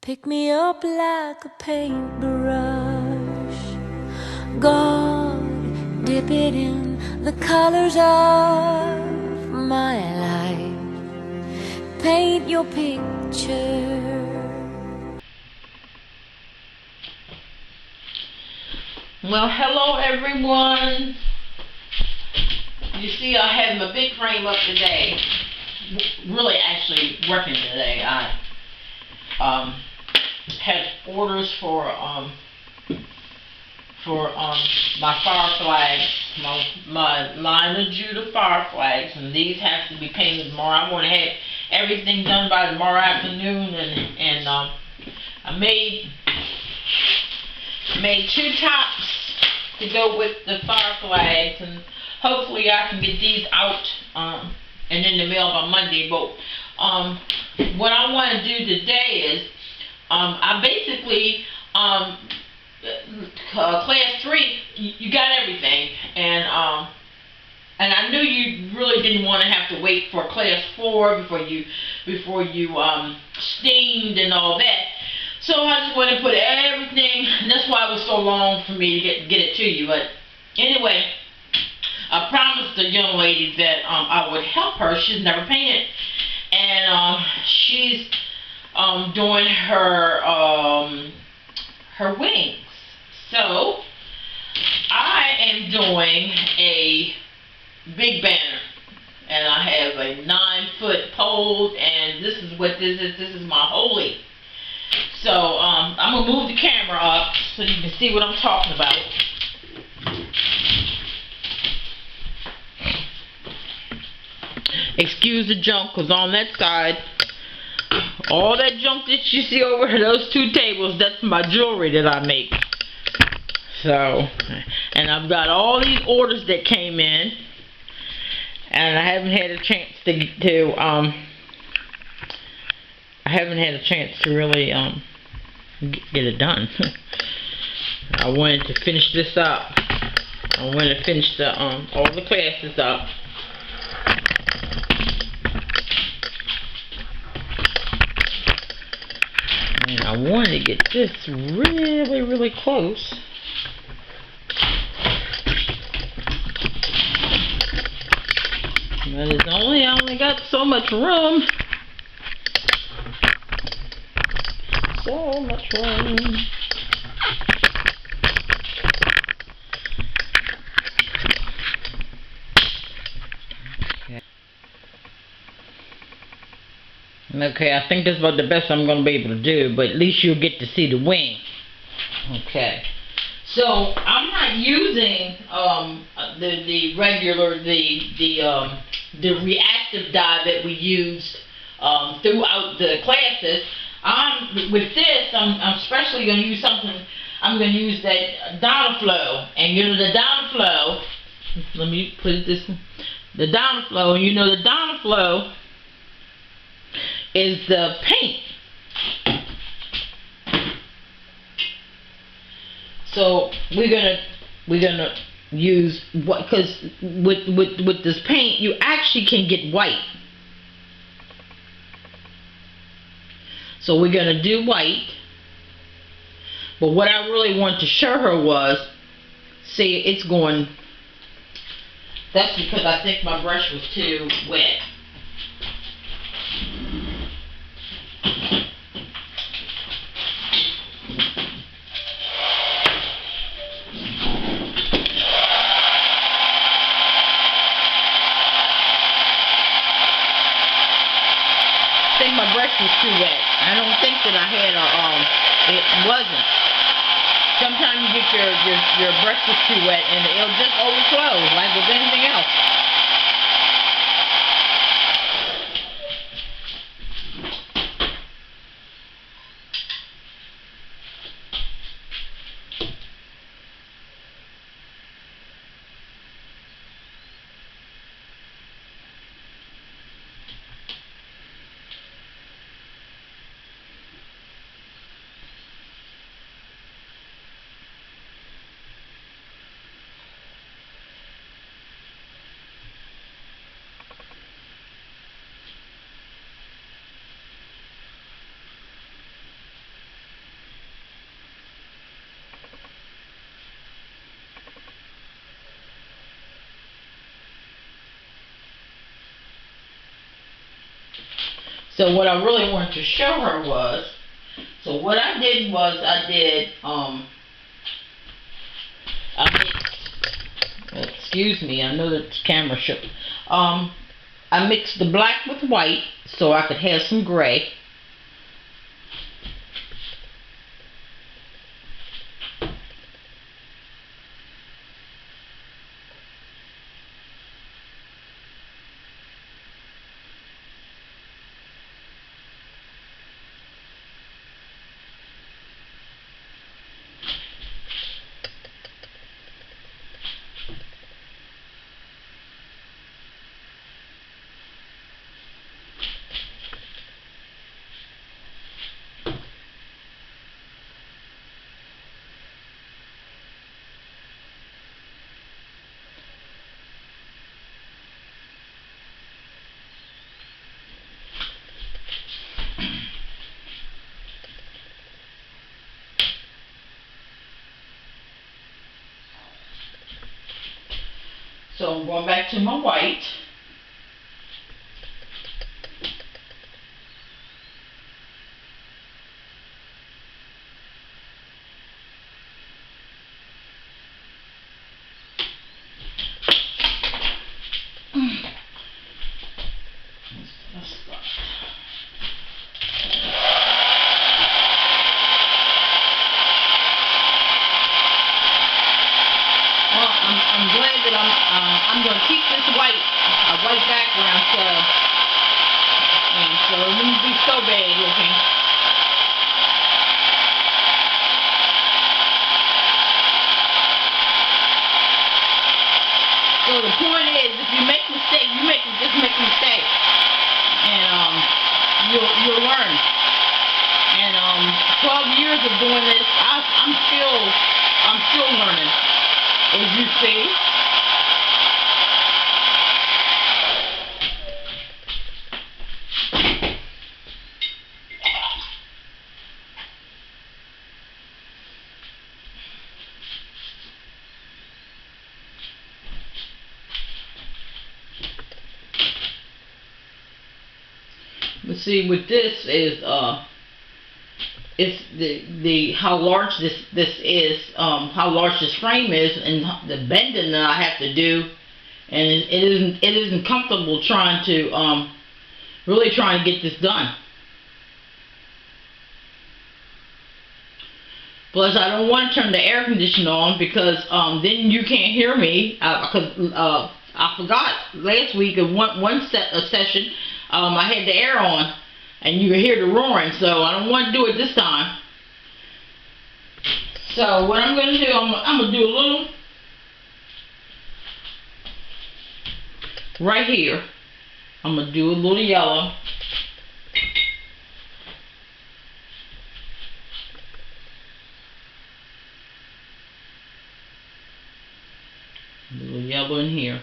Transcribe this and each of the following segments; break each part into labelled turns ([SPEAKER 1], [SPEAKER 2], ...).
[SPEAKER 1] Pick me up like a paintbrush. God, dip it in the colors of my life. Paint your picture.
[SPEAKER 2] Well, hello everyone. You see, I had my big frame up today. Really, actually working today. I had orders for my fire flags, my line of Judah fire flags, and these have to be painted tomorrow. I want to have everything done by tomorrow afternoon, and I made two tops to go with the fire flags, and hopefully I can get these out and in the mail by Monday. But what I want to do today is I basically class 3, you got everything, and I knew you really didn't want to have to wait for class 4 before you steamed and all that. So I just wanted to put everything. That's why it was so long for me to get it to you. But anyway, I promised the young lady that I would help her. She's never painted, and she's doing her wings. So I am doing a big banner, and I have a 9-foot pole, and this is what this is. This is my holy. So I'm gonna move the camera up so you can see what I'm talking about. Excuse the junk, cause on that side, all that junk that you see over those 2 tables, that's my jewelry that I make. So, and I've got all these orders that came in, and I haven't had a chance to really get it done. I wanted to finish this up. I wanted to finish the all the classes up. And I wanted to get this really, really close. But it's I only got so much room. So much room. Okay, I think that's about the best I'm going to be able to do, but at least you'll get to see the wing. Okay. So I'm not using the regular the reactive dye that we used throughout the classes. With this, I'm especially going to use something. I'm going to use that Donaflow, and you know the Donaflow. Let me put it this. The Donaflow, and you know the Donaflow is the paint. So we're gonna use what, because with this paint you actually can get white. So we're gonna do white. But what I really want to show her was, see, it's going. That's because I think my brush was too wet. I think my brush was too wet. I don't think that I had it wasn't. Sometimes you get your brush is too wet and it'll just overflow like with anything else. So what I really wanted to show her was, so what I did was I mixed, excuse me, I know that the camera shook. I mixed the black with white so I could have some gray. So I'm going back to my white. I'm glad that I'm going to keep this white background, so it wouldn't be so bad looking. So the point is, if you make mistakes, just make a mistake, and you'll learn. And 12 years of doing this, I'm still learning. As you see. But see, with this is it's the how large this is, how large this frame is, and the bending that I have to do, and it isn't comfortable trying to really trying to get this done. Plus, I don't want to turn the air conditioner on because then you can't hear me. Because I forgot last week in one session, I had the air on, and you could hear the roaring. So I don't want to do it this time. So what I'm going to do, I'm going to do a little right here. I'm going to do a little yellow. A little yellow in here.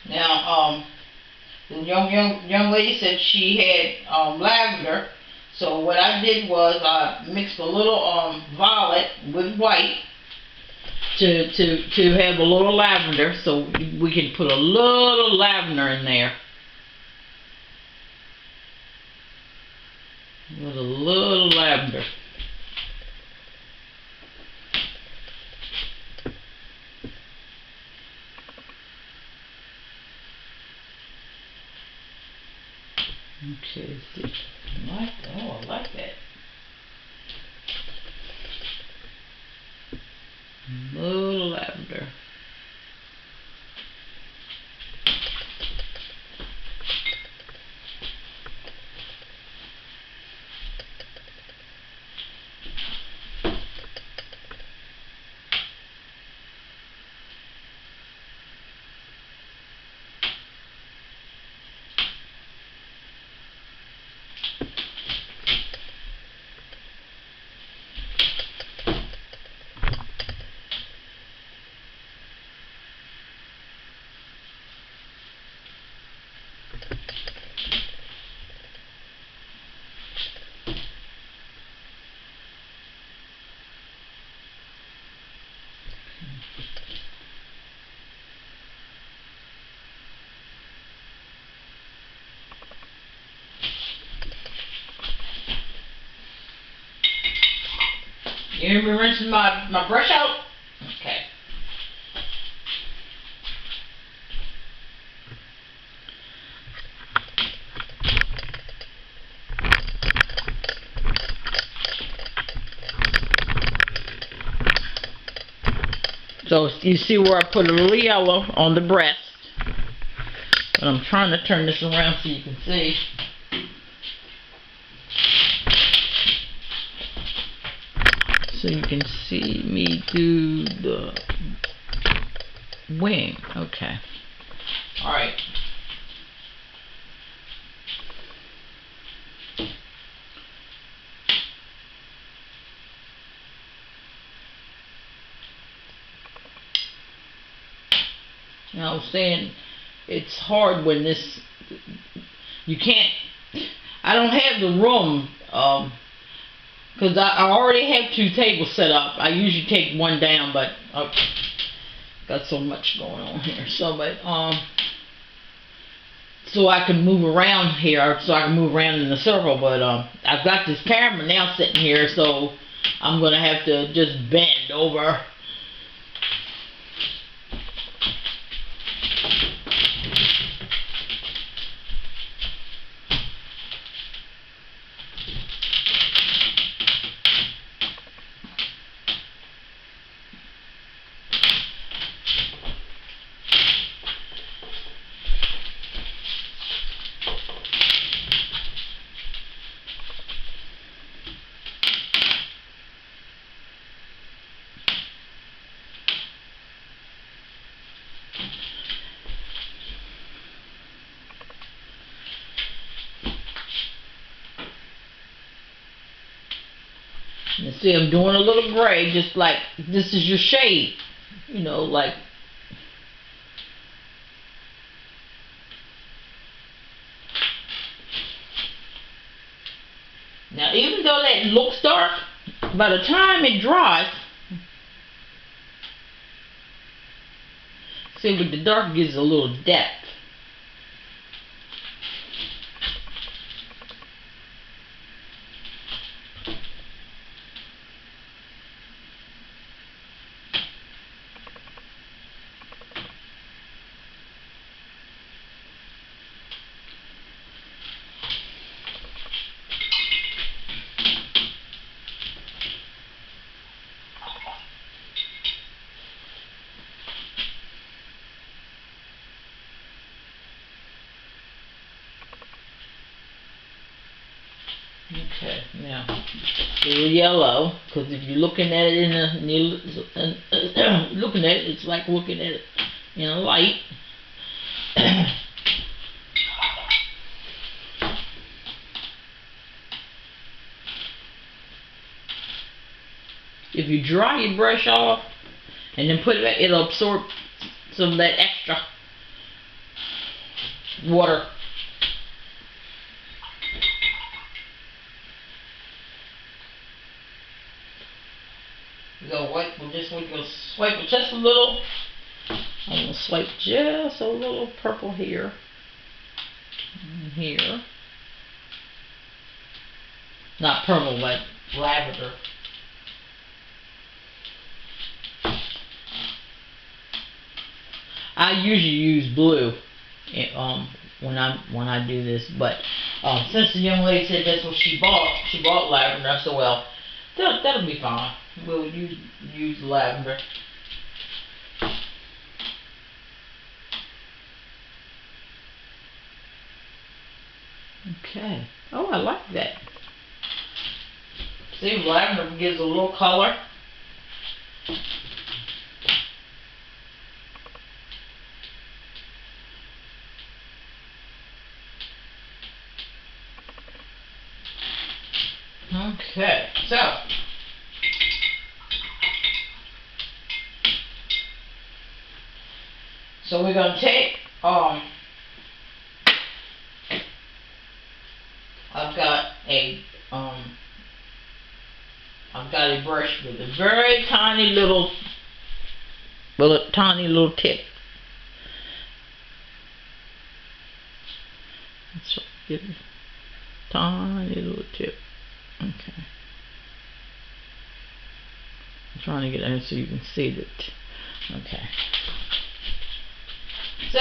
[SPEAKER 2] Now, the young lady said she had lavender. So what I did was I mixed a little violet with white to have a little lavender. So we can put a little lavender in there. With a little lavender. Okay, let's see. I like that. Little lavender. You hear me rinsing my brush out? Okay. So you see where I put a little yellow on the breast. But I'm trying to turn this around so you can see. So you can see me do the wing. Okay. Alright. Now I was saying it's hard when this, you can't, I don't have the room, because I already have 2 tables set up. I usually take one down, but I've got so much going on here. So, but, so I can move around here, so I can move around in the circle, but, I've got this camera now sitting here, so I'm going to have to just bend over. You see, I'm doing a little gray, just like this is your shade, you know, like. Now, even though that looks dark, by the time it dries, see, with the dark gives a little depth. Okay, now a little yellow, because if you're looking at it looking at it, it's like looking at it in a light. If you dry your brush off and then put it back, it'll absorb some of that extra water. We're gonna swipe it just a little. I'm gonna swipe just a little purple here. And here. Not purple, but lavender. I usually use blue when I do this, but since the young lady said that's what she bought lavender, I said, well, that'll be fine. We'll use lavender. Okay. Oh, I like that. See, lavender gives a little color. Okay, so we're gonna take I've got a brush with a very tiny little tip. Let's get a tiny little tip. Okay. I'm trying to get in so you can see it. Okay. So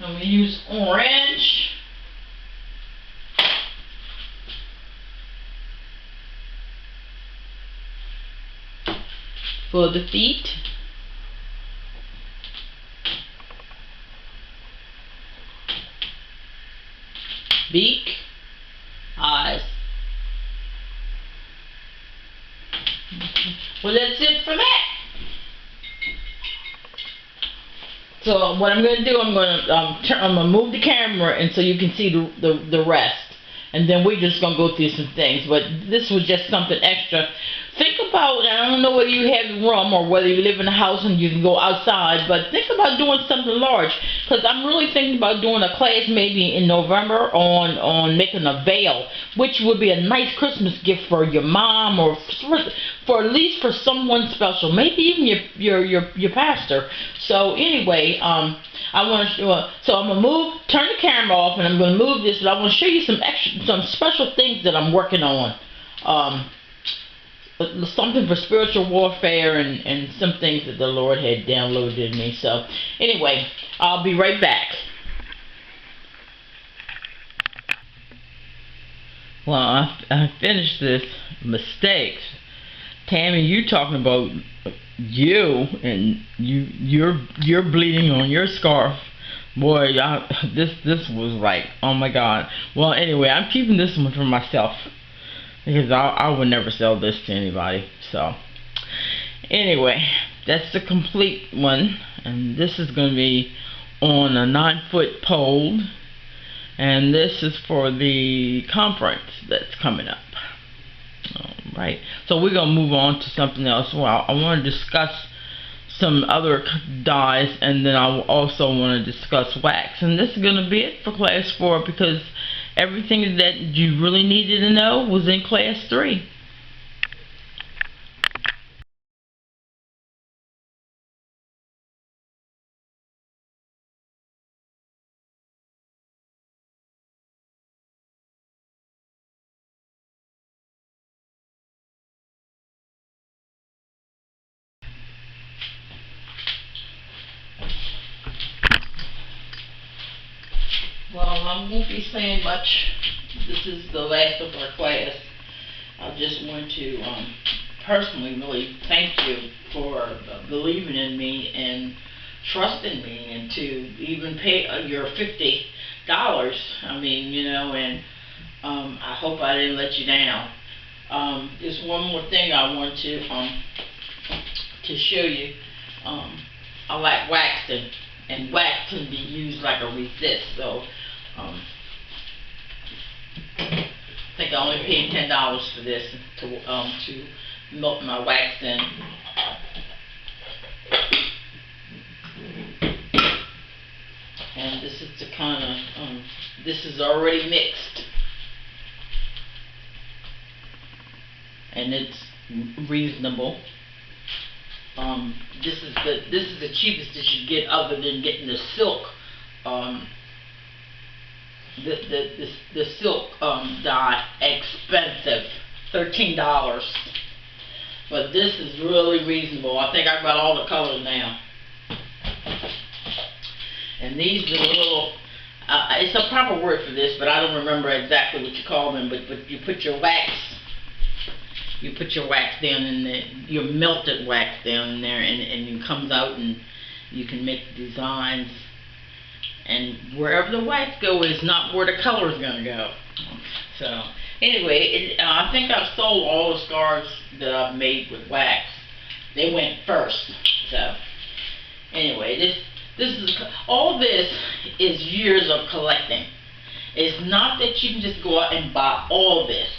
[SPEAKER 2] I'm gonna use orange. For the feet. Beak, eyes. Okay. Well, that's it for that. So what I'm gonna do, I'm gonna move the camera, and so you can see the rest, and then we're just gonna go through some things. But this was just something extra. Think about, I don't know whether you have room or whether you live in a house and you can go outside, but think about doing something large. Because I'm really thinking about doing a class maybe in November on making a veil, which would be a nice Christmas gift for your mom or for at least for someone special, maybe even your pastor. So anyway, I want to so I'm gonna turn the camera off, and I'm gonna move this, but I want to show you some special things that I'm working on. Something for spiritual warfare and some things that the Lord had downloaded in me. So anyway, I'll be right back. Well, I finished this mistakes. Tammy, you talking about you and you're bleeding on your scarf. Boy, this was like, oh my God. Well, anyway, I'm keeping this one for myself, because I would never sell this to anybody. So anyway, that's the complete one, and this is going to be on a 9-foot pole, and this is for the conference that's coming up. Alright, so we're going to move on to something else. Well, I want to discuss some other dyes, and then I also want to discuss wax. And this is going to be it for class 4, because everything that you really needed to know was in class 3. Well, I won't be saying much. This is the last of our class. I just want to personally really thank you for believing in me and trusting me, and to even pay your $50. I mean, you know, and I hope I didn't let you down. There's one more thing I want to show you. I like waxing, and wax can be used like a resist. So I think I only paid $10 for this to melt my wax in. And this is the kind of this is already mixed, and it's reasonable. This is the cheapest that you get, other than getting the silk. The silk dye, expensive, $13. But this is really reasonable. I think I've got all the colors now. And these are the little, it's a proper word for this, but I don't remember exactly what you call them. But you put your wax. You put your wax down in there, your melted wax down in there, and it comes out, and you can make designs. And wherever the wax goes is not where the color is going to go. So anyway, I think I've sold all the scarves that I've made with wax. They went first. So anyway, this is all. This is years of collecting. It's not that you can just go out and buy all this.